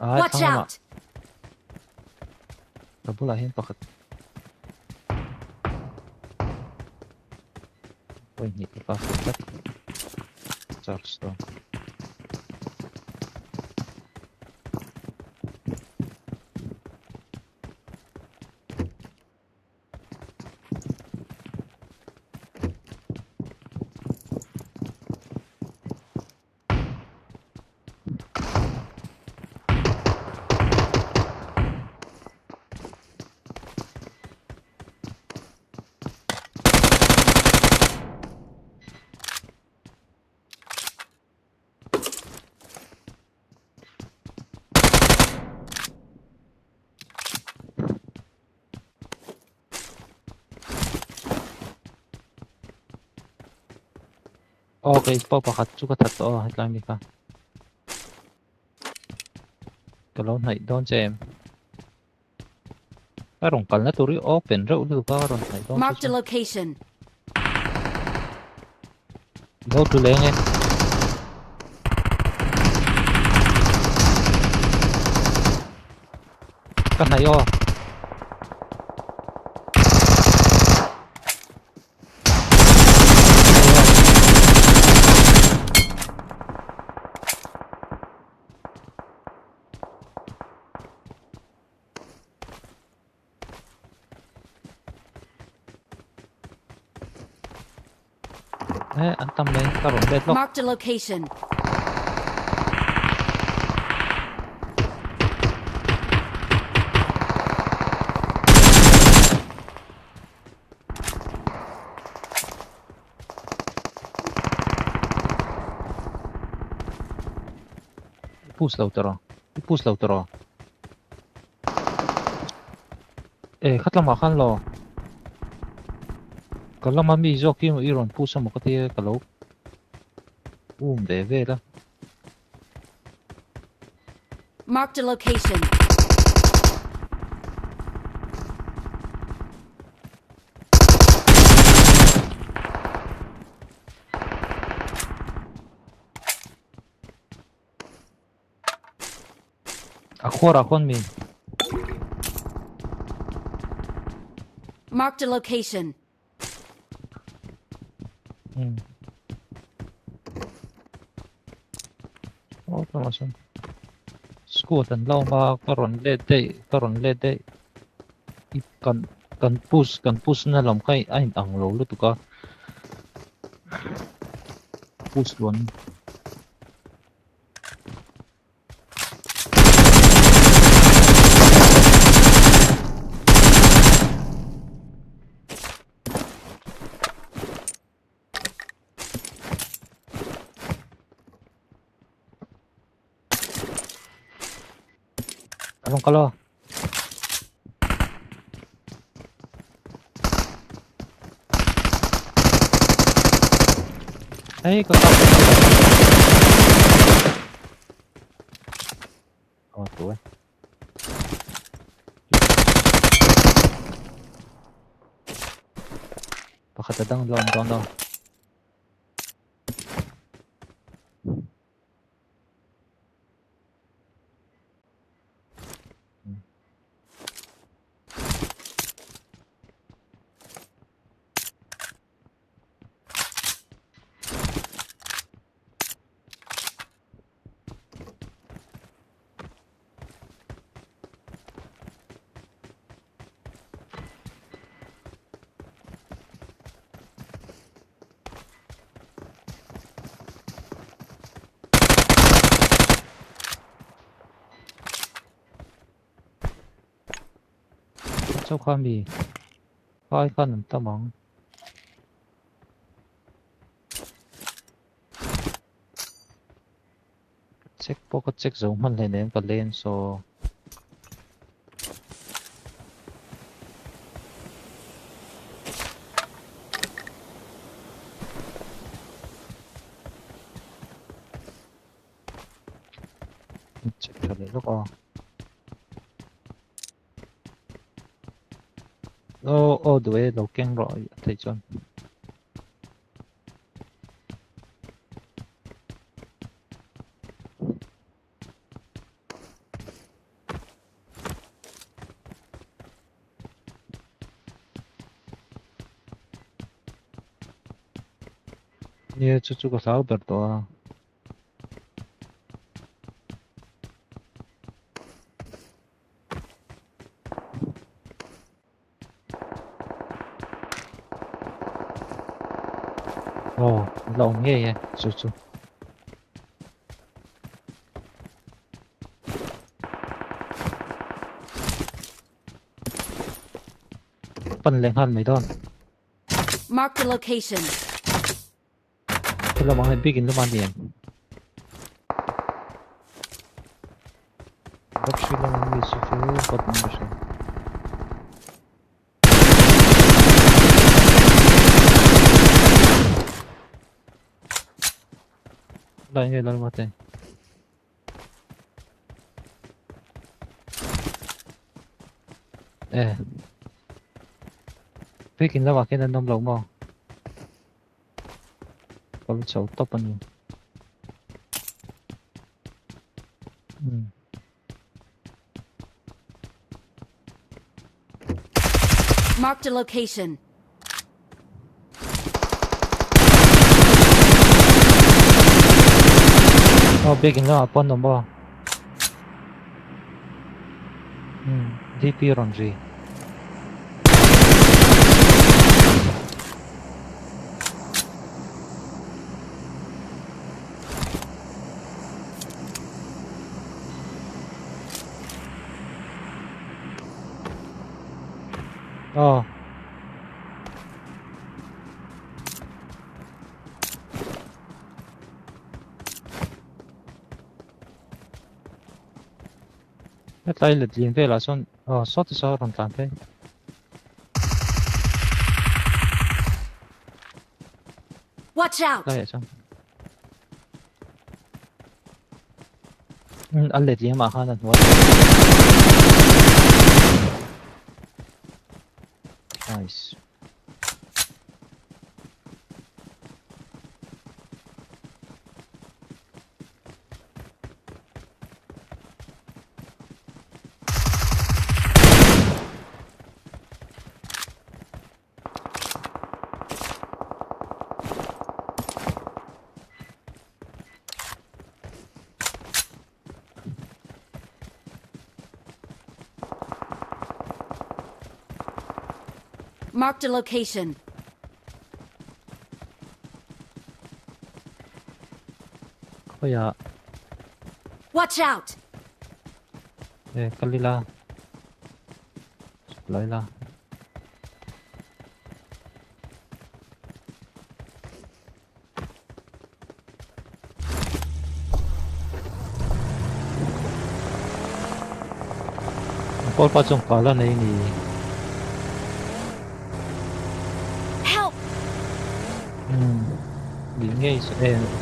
Watch thằng mà out! double ahin pakhat oi ni ka tak charge to okay pa pakhat chu ka that to hetlang ni ka kalon hai don chem karong kal na turi open ra ulu ka karon hai don Marked a chu location. go to lenge kan hai o an tam le karong deadlock Marked a location. push lâu taro khát lắm mà khăn lo cái lắm mà mi zo kia mà iron push mà có thể cái lâu để về đó Marked a location. akhon mi Marked a location. tama sun school tan lo ma karon le dei kan push na lam kai ai ang lo lu tu ka push luôn anong kalo ay kakap tuh pakatadang long cho khoa mì coi con tao mong check pocket check giống mình lên đến còn lên so check cho đến lúc đuổi đầu keng rồi thầy John Nè chú chú có sáu bật to. Ồ, lộn nghe vậy, chú chú. Phần lên hẳn mấy đòn. Marked a location. Thế là mọi người biết nó bàn điểm. Đọc suy là mọi người sẽ phải bật một số. Đây nghe lần mà thế. Ê. Biết nó vào cái nông lồng mà. Có lúc xấu tóc bằng. Marked a location. Biết nó upon nó mà. DP run gì. Cái tay lật liền về là son. Sót thì sao còn tàn thế. Watch out! Đây sao? Anh lật liền mà khăn rồi. Nice. Marked a location. Kaya, Watch out! kalila. Supply la. Paul pa chung kala na ini. Help! Di ngay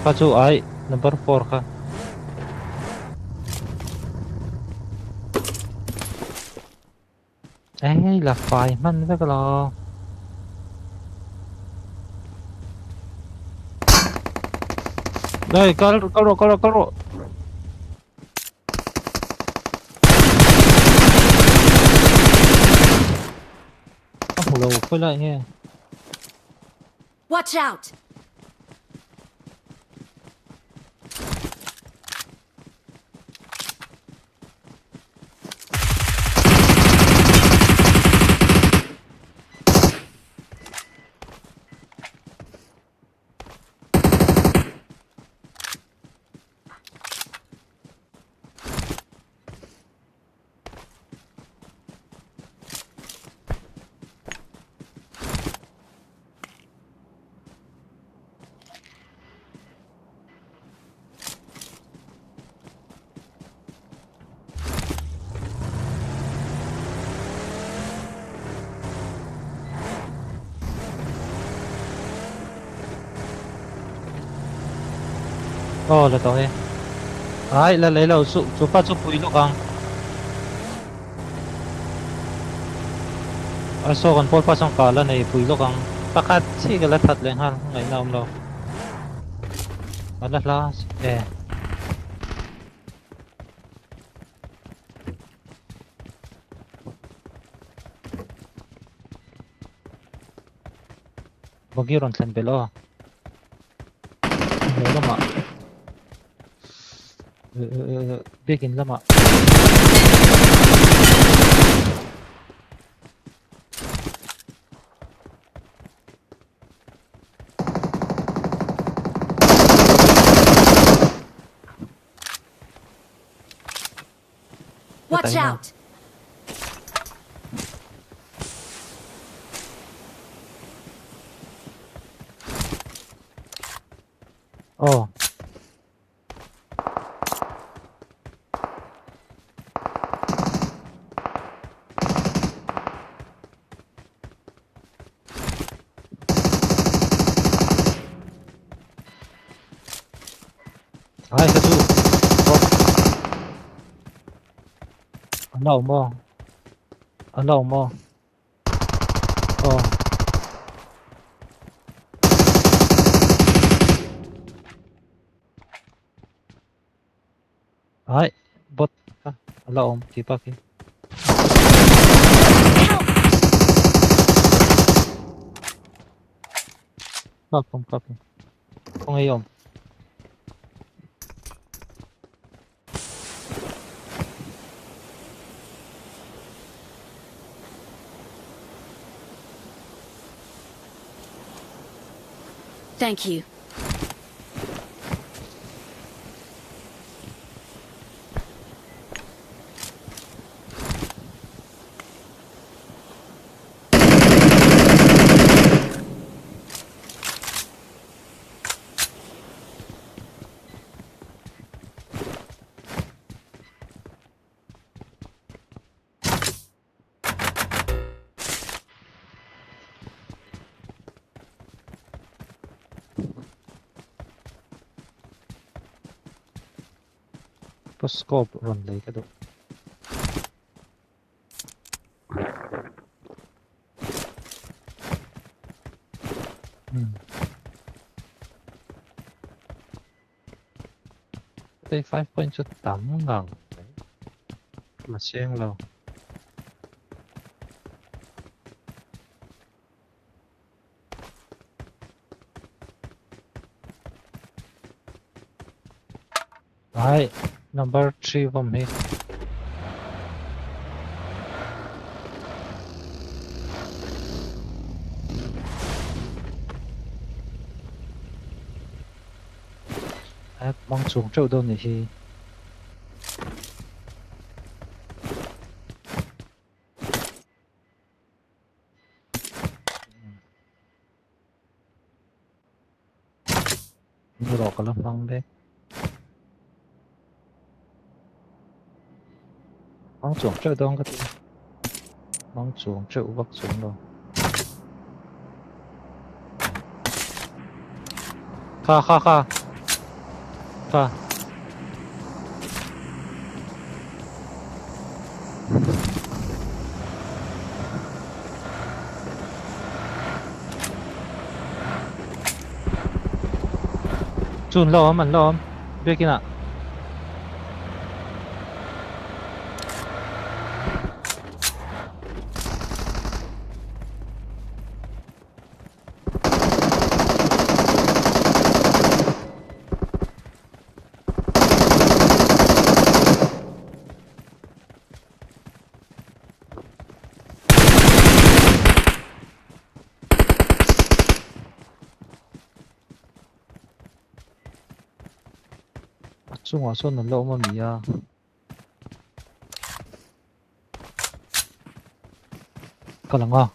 pa chu ai number 4 ka. Là phải man với cái lò. Đây, có rồi. Không lâu quay lại nghe. Watch out! Là tối. Ai là lấy lầu số phát số bùi lúc ang. So còn Paul pa sang kala na bùi lúc ang. Pakat si cái là thật lên ha, ngày nào ông đâu. La. Bagiron san belo. nhớ lắm ạ. Biết in lắm ạ. Cái Watch tay nào? out! Ồ. Ai cái chú. Ở đâu mò? Ở đâu mò? Ồ. Ai. Bot. Ở đâu chỉ bác kia. Không không. Không ai ôm. Thank you. Có scope run lấy cái độ. Đây 5.8 ngàn. Mà xem lâu. Đấy, number 3 from here. Mong xuống chỗ đâu này thì như đó có lâm mong đấy. Mong xuống chỗ đâu cái gì. Mong xuống chỗ bắc xuống đâu. Kha. Chun lo mình lo biết kia nào. Trung Hòa Xuân là lâu mà mì à. Còn là ngon.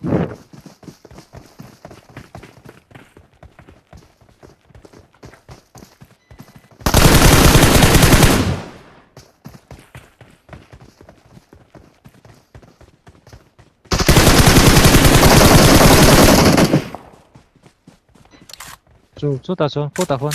Chú ta xuống, phố ta khuôn.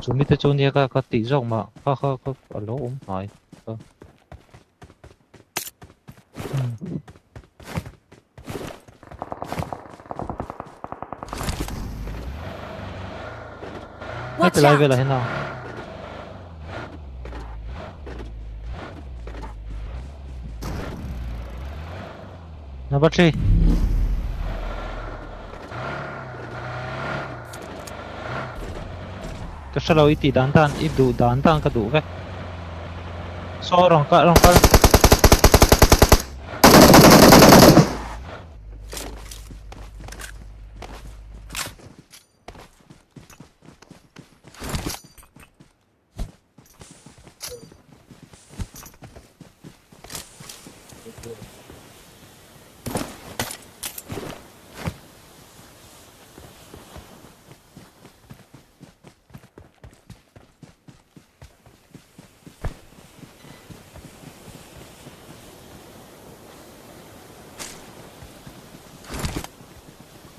Chú 밑에 좋은 얘가 그 뒤적 막 얼로 많이 Hết Watch lại về out! là thế nào? Nó bắt chi? Cái sao ít tí đàn tan, ít đủ đàn tan cái đủ vậy? So rong cả.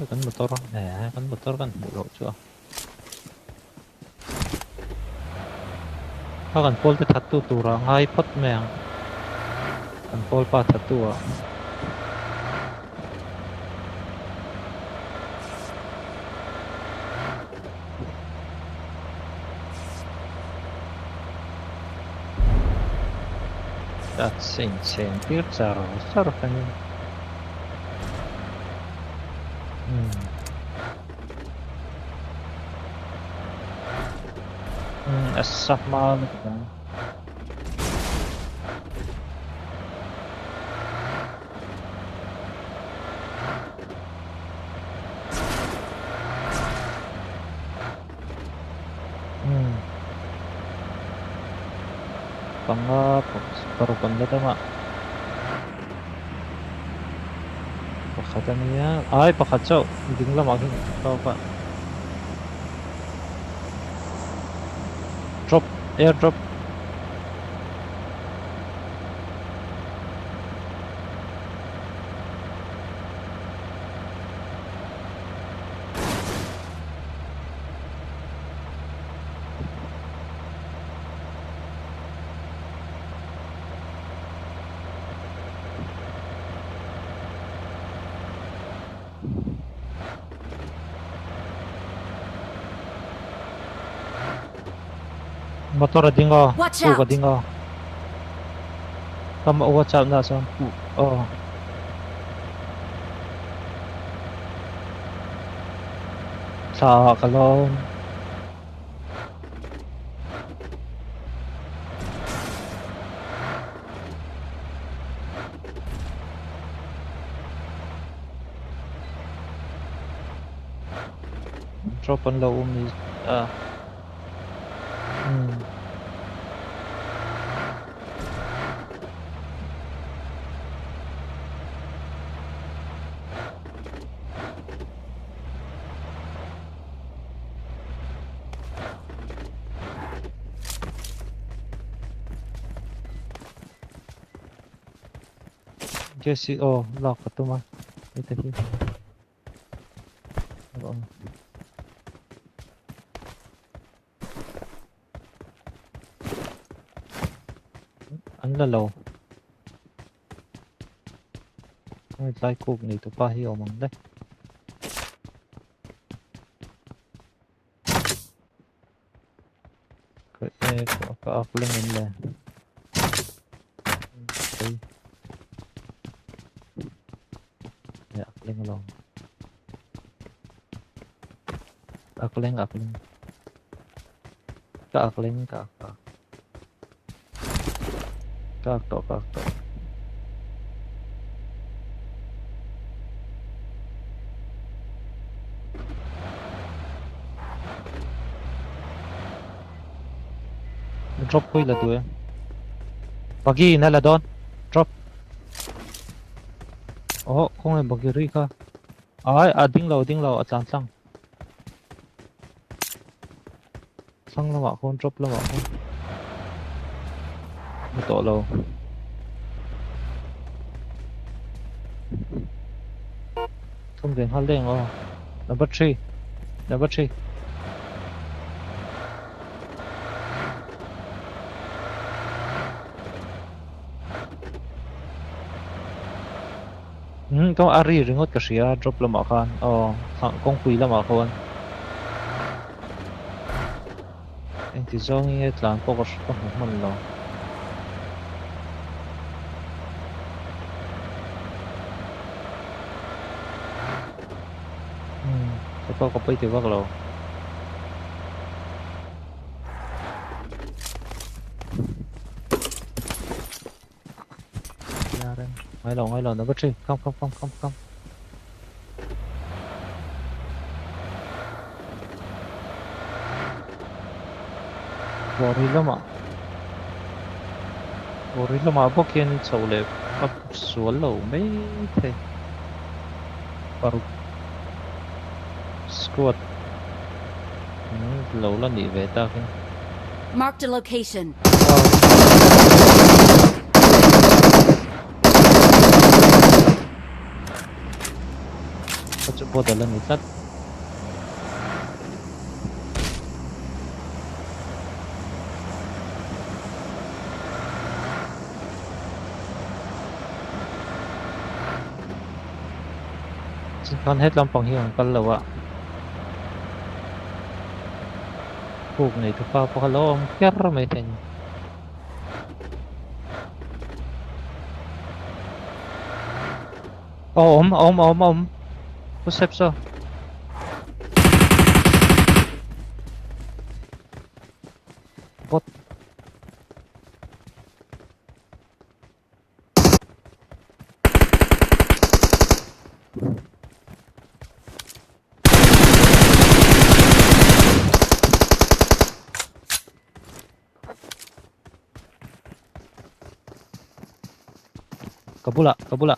Kan motor, kan motor kan mulu chưa? Kan pol te thatu tura ngai phot meng. Kan pol pa thatu à? That's insane. Tier sar kan. Asap mal kan. Pangap, baru panda tama. Pakatan niya. Ay, pakatsaw. Hindi lang making ikaw pa. Drop, airdrop. Motor dingo, Watch pu ka out! dingo. Kama watch out na sa pu. Oh. Sa kalon. Drop on low ni. Jesse, oh, lock ka to man. Ito here. Ang lalaw. Ay, like cook nito pa hiyo mang dai. Ka-upload nila. Okay. Ya, upload lang. Upload. Ka-upload. Kakto. Drop ko ila tu eh. Bagi na la don. Drop. Oh, kung ay bagi ri ka. Ay, ding law at lang. Sang lang ako, drop lang ako. Ito law. Không đến hal đen oh. Number 3. Kau ari ringot ka siya drop lamang kan. Oh, kung pui lamang kon. anh thì do nghe làm có có mình lo sẽ có bây giờ bắt lo ra đây ngay lòng nó bất tri không không không không không Ori lo mà bốc kia sầu lệ bắt xuống lầu mấy thế baru squad lầu là nỉ về ta cái Marked a location. có chỗ bộ là nỉ tắt con hết lòng phòng hiểm con lầu ạ cuộc này thì pa lo ông kéo mấy thành ôm có xếp sao bot kabula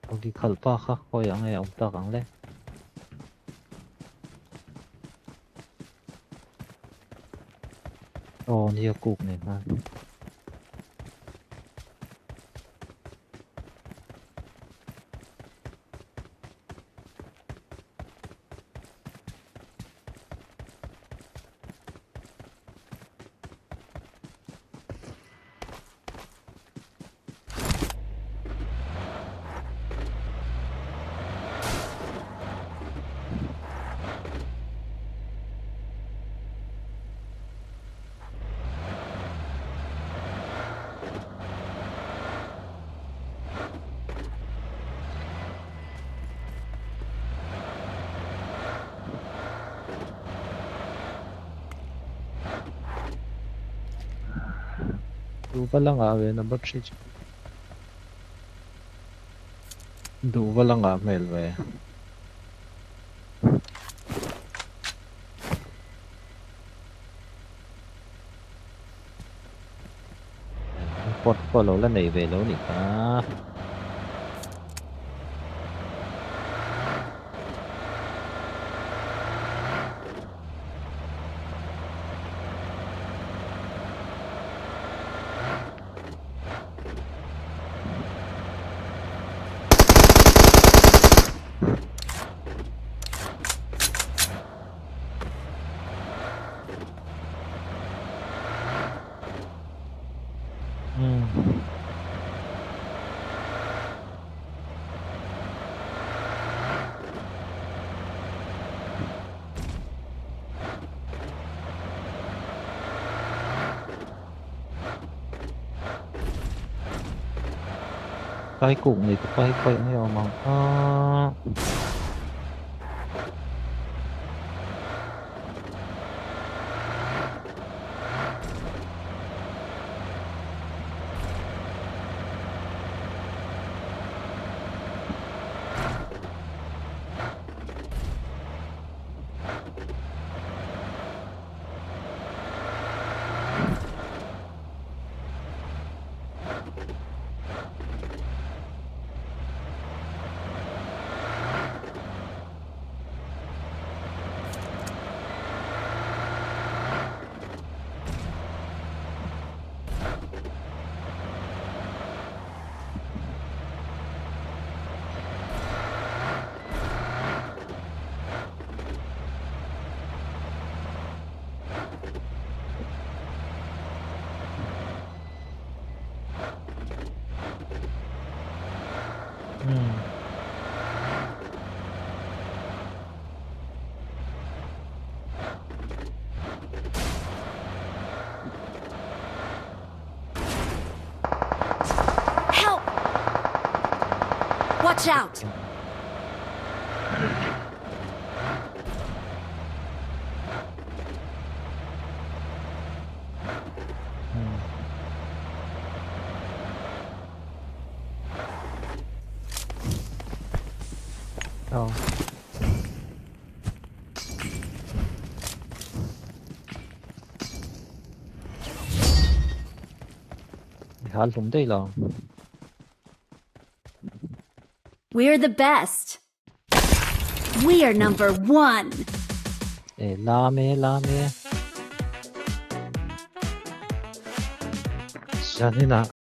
ông đi khelpa khác coi ông này ông ta càng lên nhiều cục này mà đủ vào lăng à về number 3 đủ vào lăng à mail về pot có lỗ là này về lỗ này cả cái cục này có quay nhiều mà Watch out! 어. 할 놈 đây là We're the best. We are number one. 라메 자네나